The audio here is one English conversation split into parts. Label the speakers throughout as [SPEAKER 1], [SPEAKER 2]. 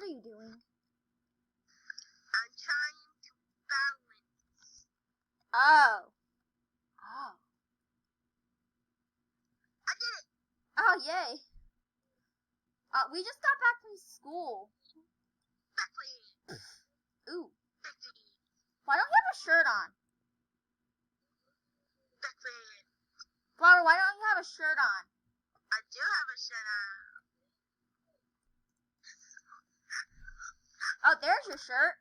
[SPEAKER 1] what are you doing?
[SPEAKER 2] I'm trying to balance.
[SPEAKER 1] Oh.
[SPEAKER 2] I did it!
[SPEAKER 1] Oh, yay. We just got back from school.
[SPEAKER 2] Backflip!
[SPEAKER 1] Ooh.
[SPEAKER 2] Backflip!
[SPEAKER 1] Why don't you have a shirt on?
[SPEAKER 2] Backflip!
[SPEAKER 1] Flower, why don't you have a shirt on?
[SPEAKER 2] I do have a shirt on.
[SPEAKER 1] Oh, there's your shirt.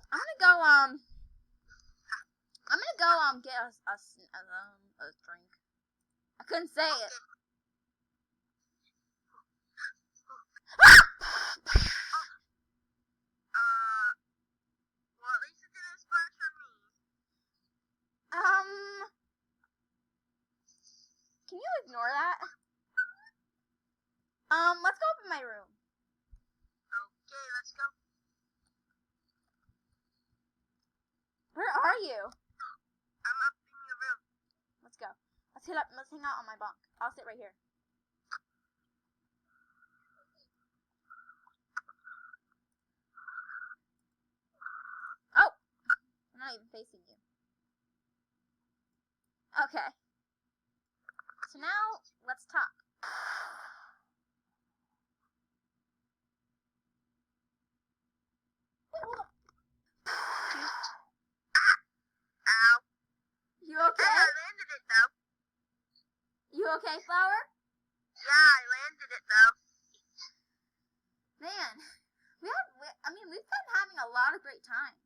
[SPEAKER 1] I'm gonna go, get a drink. I couldn't say it.
[SPEAKER 2] Well, at least it didn't splash on me.
[SPEAKER 1] Can you ignore that? Let's go up in my room.
[SPEAKER 2] Okay, let's go.
[SPEAKER 1] Where are you?
[SPEAKER 2] I'm up in your room.
[SPEAKER 1] Let's go. Let's hang out on my bunk. I'll sit right here. Oh! I'm not even facing you. Okay. So now, let's talk. Wait, hold on.
[SPEAKER 2] Ow.
[SPEAKER 1] You okay?
[SPEAKER 2] Hey, I landed it, though.
[SPEAKER 1] You okay, Flower?
[SPEAKER 2] Yeah, I landed it, though.
[SPEAKER 1] Man, we've been having a lot of great times.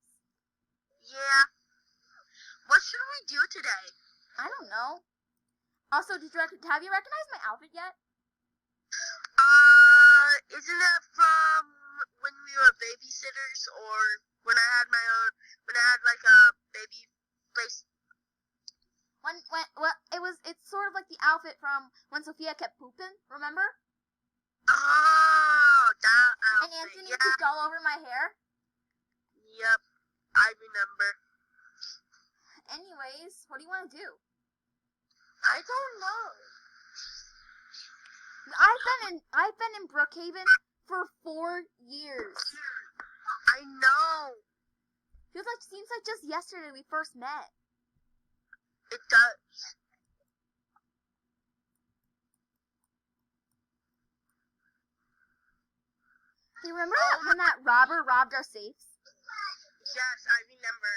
[SPEAKER 2] Yeah. What should we do today?
[SPEAKER 1] I don't know. Also, have you recognized my outfit yet?
[SPEAKER 2] Isn't that from when we were babysitters, or when I had like a baby place?
[SPEAKER 1] It's sort of like the outfit from when Sophia kept pooping, remember?
[SPEAKER 2] Oh, that outfit.
[SPEAKER 1] And Anthony pooped all over my hair?
[SPEAKER 2] Yep, I remember.
[SPEAKER 1] Anyways, what do you want to do?
[SPEAKER 2] I don't know.
[SPEAKER 1] I've been in Brookhaven for 4 years.
[SPEAKER 2] I know.
[SPEAKER 1] Seems like just yesterday we first met.
[SPEAKER 2] It does.
[SPEAKER 1] Do you remember when that robber robbed our safes?
[SPEAKER 2] Yes, I remember.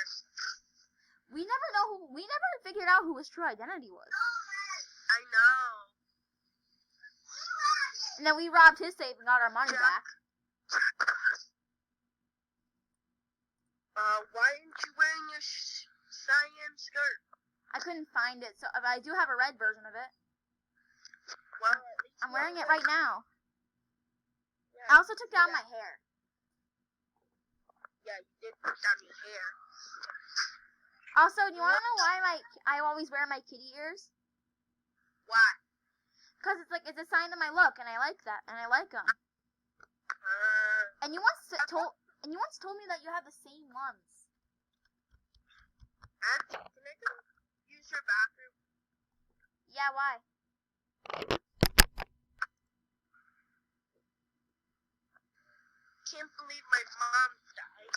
[SPEAKER 1] We never figured out who his true identity was.
[SPEAKER 2] I know.
[SPEAKER 1] And then we robbed his safe and got our money back.
[SPEAKER 2] Why aren't you wearing your cyan skirt?
[SPEAKER 1] I couldn't find it, so I do have a red version of it.
[SPEAKER 2] Well, at least
[SPEAKER 1] I'm wearing it right now.
[SPEAKER 2] Yeah,
[SPEAKER 1] I also took down my hair.
[SPEAKER 2] Yeah, you did put down your hair.
[SPEAKER 1] Also, do you want to know why I always wear my kitty ears?
[SPEAKER 2] Why?
[SPEAKER 1] Because it's a sign of my look, and I like that, and I like them. And you once told me that you have the same ones.
[SPEAKER 2] Can I go use your bathroom?
[SPEAKER 1] Yeah, why?
[SPEAKER 2] Can't believe my mom died.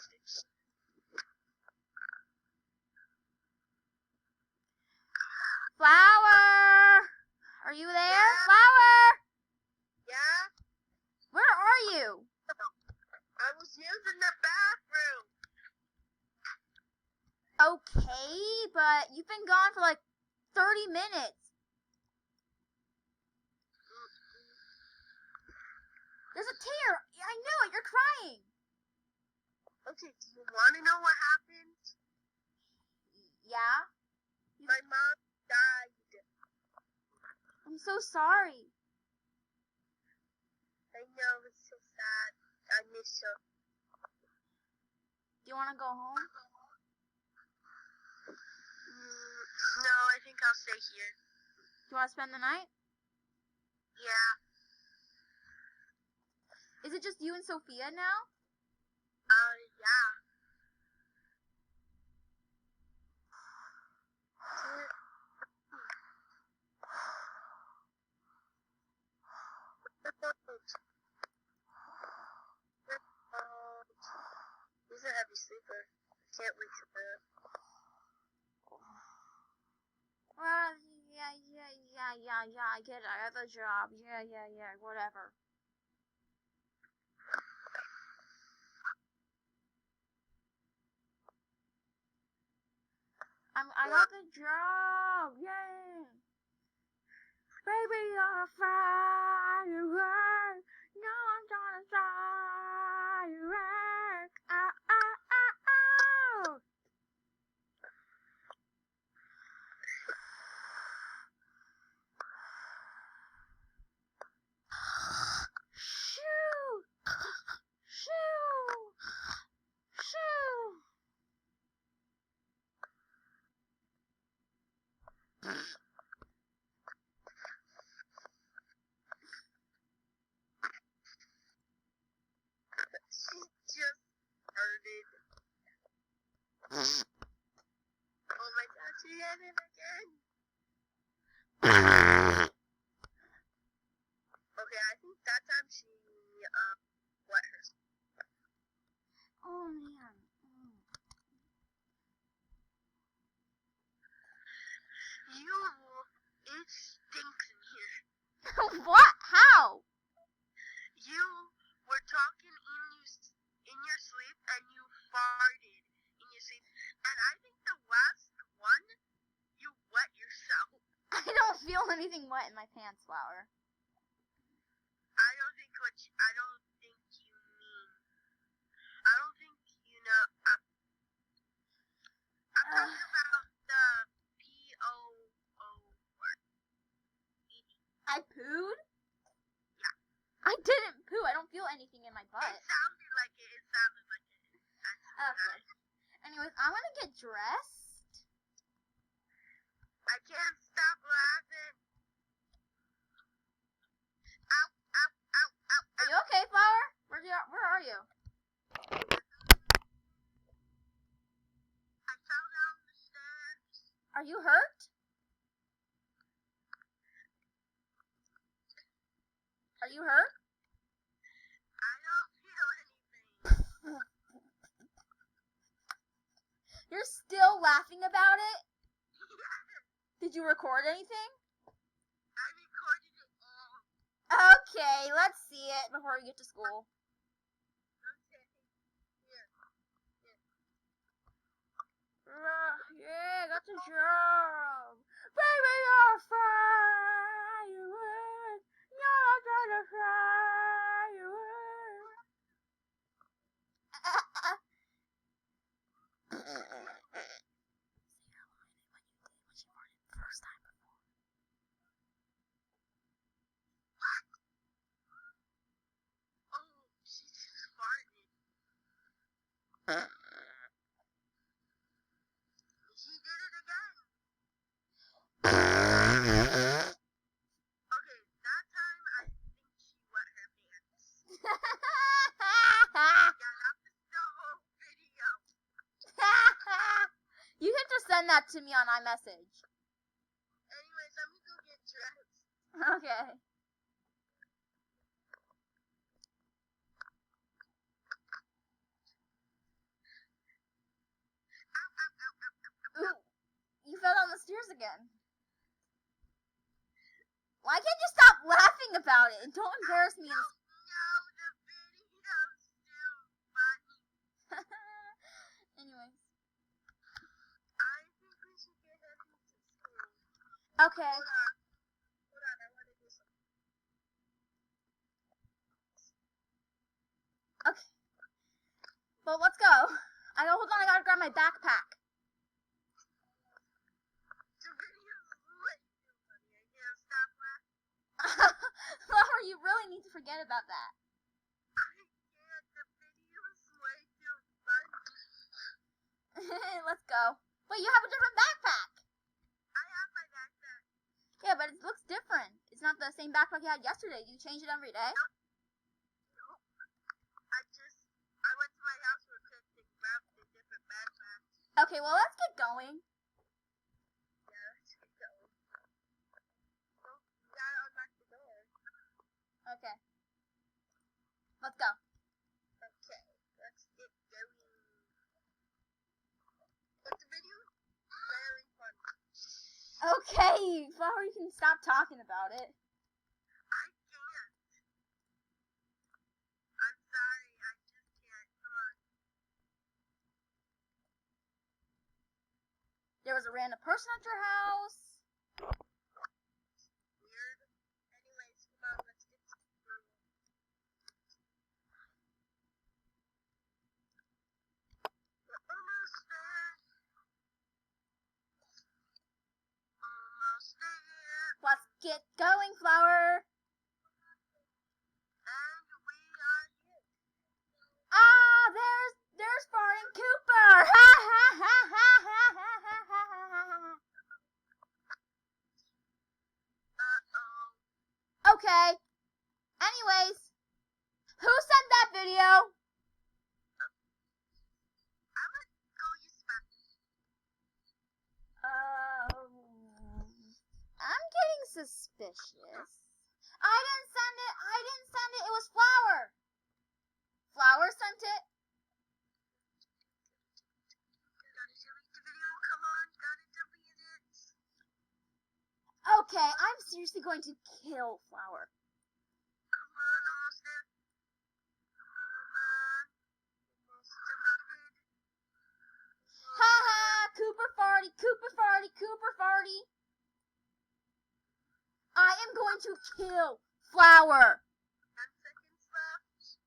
[SPEAKER 1] Flower! Are you there?
[SPEAKER 2] Yeah.
[SPEAKER 1] Flower!
[SPEAKER 2] Yeah?
[SPEAKER 1] Where are you?
[SPEAKER 2] I was using the bathroom.
[SPEAKER 1] Okay, but you've been gone for like 30 minutes. There's a tear. I knew it. You're crying.
[SPEAKER 2] Okay, do you want to know what happened?
[SPEAKER 1] Yeah?
[SPEAKER 2] My mom died.
[SPEAKER 1] I'm so sorry.
[SPEAKER 2] I know, it's so sad. I miss her.
[SPEAKER 1] Do you want to go home?
[SPEAKER 2] No, I think I'll stay here.
[SPEAKER 1] Do you want to spend the night?
[SPEAKER 2] Yeah.
[SPEAKER 1] Is it just you and Sophia now?
[SPEAKER 2] Yeah.
[SPEAKER 1] I get it. I got the job. Yeah, whatever. I got the job. Yay. Baby, you're a firework. No, I'm gonna firework. Ow, ow, ow, ow. Shoo! Shoo! Shoo!
[SPEAKER 2] She just farted. Oh my god, she had it again. Okay, I think that time she wet herself.
[SPEAKER 1] Oh man.
[SPEAKER 2] It stinks in here.
[SPEAKER 1] What? How?
[SPEAKER 2] You were talking in your sleep and you farted in your sleep. And I think the last one, you wet yourself.
[SPEAKER 1] I don't feel anything wet in my pants, Flower.
[SPEAKER 2] I don't think you mean. I don't think you know. I'm talking about the P-O-O word.
[SPEAKER 1] I pooed?
[SPEAKER 2] Yeah.
[SPEAKER 1] I didn't poo. I don't feel anything in my butt.
[SPEAKER 2] It sounded like it.
[SPEAKER 1] Okay. Anyways, I want to get dressed.
[SPEAKER 2] I can't stop laughing. Ow, ow, ow, ow, ow.
[SPEAKER 1] Are you okay, Flower? Where are you?
[SPEAKER 2] I fell down the stairs.
[SPEAKER 1] Are you hurt? Are you hurt?
[SPEAKER 2] I don't feel anything.
[SPEAKER 1] You're still laughing about it? Did you record anything?
[SPEAKER 2] I recorded it all.
[SPEAKER 1] Okay, let's see it before we get to school.
[SPEAKER 2] Okay. Here.
[SPEAKER 1] Yeah, got the job. Baby, you're a firework. You're gonna firework. First time before.
[SPEAKER 2] Oh, she just farted. She did it again. Okay, that time I think she wet her pants. Yeah, that was the whole video.
[SPEAKER 1] You can just send that to me on iMessage.
[SPEAKER 2] Anyways, let me go get dressed.
[SPEAKER 1] Okay. Ooh, you fell down the stairs again. Why can't you stop laughing about it? And don't embarrass me.
[SPEAKER 2] No, the video's too funny.
[SPEAKER 1] Anyways.
[SPEAKER 2] I think we should get heading to school.
[SPEAKER 1] Okay.
[SPEAKER 2] Hold on, I want to do something.
[SPEAKER 1] Okay. Well, let's go. Hold on, I gotta grab my backpack.
[SPEAKER 2] The video's way too funny. I can't stop laughing.
[SPEAKER 1] Flower, you really need to forget about that.
[SPEAKER 2] I can't. The video's way too funny.
[SPEAKER 1] Let's go. Wait, you have a different backpack.
[SPEAKER 2] I have my backpack.
[SPEAKER 1] Yeah, but it looks different. It's not the same backpack you had yesterday. Do you change it every day?
[SPEAKER 2] Nope. I went to my house real quick and grabbed a different backpack.
[SPEAKER 1] Okay, well, let's get going.
[SPEAKER 2] Yeah, let's get going. Well, you gotta unlock the door.
[SPEAKER 1] Okay. Let's go.
[SPEAKER 2] Okay, let's get going. But the video very funny.
[SPEAKER 1] Okay. funny. Flower, you can stop talking about it.
[SPEAKER 2] I can't. I'm sorry, I just can't. Come on.
[SPEAKER 1] There was a random person at your house.
[SPEAKER 2] Weird. Anyways, come on, let's get to the room. We're almost there. Almost there.
[SPEAKER 1] Let's get going, Flower.
[SPEAKER 2] And we are here.
[SPEAKER 1] Ah, there's Bart and Cooper. Ha ha ha ha ha ha ha ha ha.
[SPEAKER 2] Uh-oh.
[SPEAKER 1] Okay. Anyways, who sent that video?
[SPEAKER 2] I'm gonna go use the bathroom.
[SPEAKER 1] I'm getting suspicious. I didn't send it. It was Flower. Flower sent it.
[SPEAKER 2] Gotta delete the video. Come on, gotta delete it.
[SPEAKER 1] Okay, I'm seriously going to kill Flower.
[SPEAKER 2] Come on, almost there. Come on. Almost deleted.
[SPEAKER 1] Ha ha! Cooper farty, Cooper farty, Cooper farty. I am going to kill Flower.
[SPEAKER 2] 10 seconds left.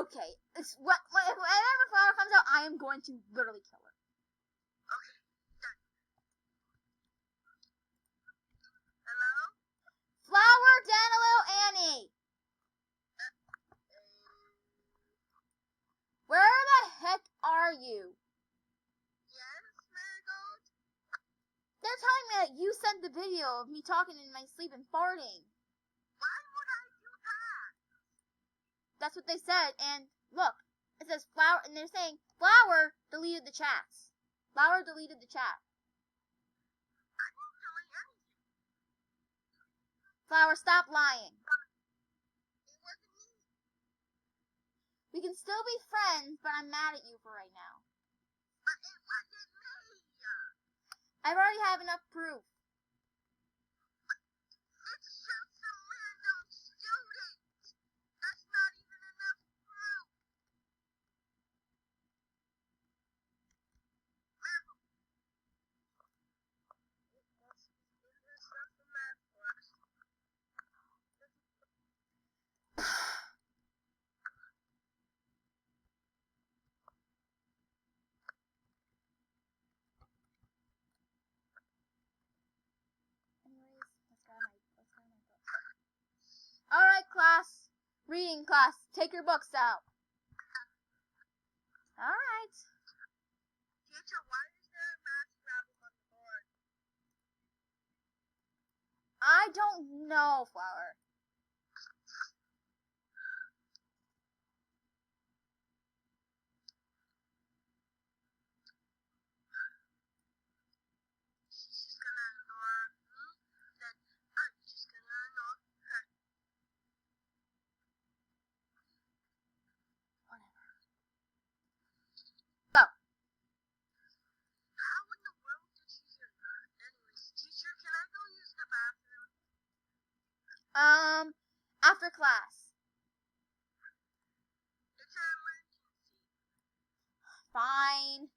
[SPEAKER 1] Okay, whenever Flower comes out, I am going to literally kill her.
[SPEAKER 2] Okay, done. Hello?
[SPEAKER 1] Flower, Danilo, Annie. Where the heck are you?
[SPEAKER 2] Yes, Marigold?
[SPEAKER 1] They're telling me that you sent the video of me talking in my sleep and farting.
[SPEAKER 2] Why would I do that?
[SPEAKER 1] That's what they said, and look, it says Flower, and they're saying Flower deleted the chats. Flower deleted the chat.
[SPEAKER 2] I didn't delete anything.
[SPEAKER 1] Flower, stop lying.
[SPEAKER 2] It wasn't me.
[SPEAKER 1] We can still be friends, but I'm mad at you for right now.
[SPEAKER 2] But it wasn't me.
[SPEAKER 1] I already have enough proof.
[SPEAKER 2] It's just some random student. That's not even enough proof. Marigold. Let's do this stuff in math class.
[SPEAKER 1] Anyways, let's grab my book. Alright, class. Reading class. Take your books out. Alright.
[SPEAKER 2] Teacher, why is there a math problem on the board?
[SPEAKER 1] I don't know, Flower.
[SPEAKER 2] She's just gonna ignore me, then I'm just gonna ignore her.
[SPEAKER 1] Whatever. Go.
[SPEAKER 2] How in the world did she hear that? Anyways, teacher, can I go use the bathroom?
[SPEAKER 1] After class.
[SPEAKER 2] It's an emergency.
[SPEAKER 1] Fine.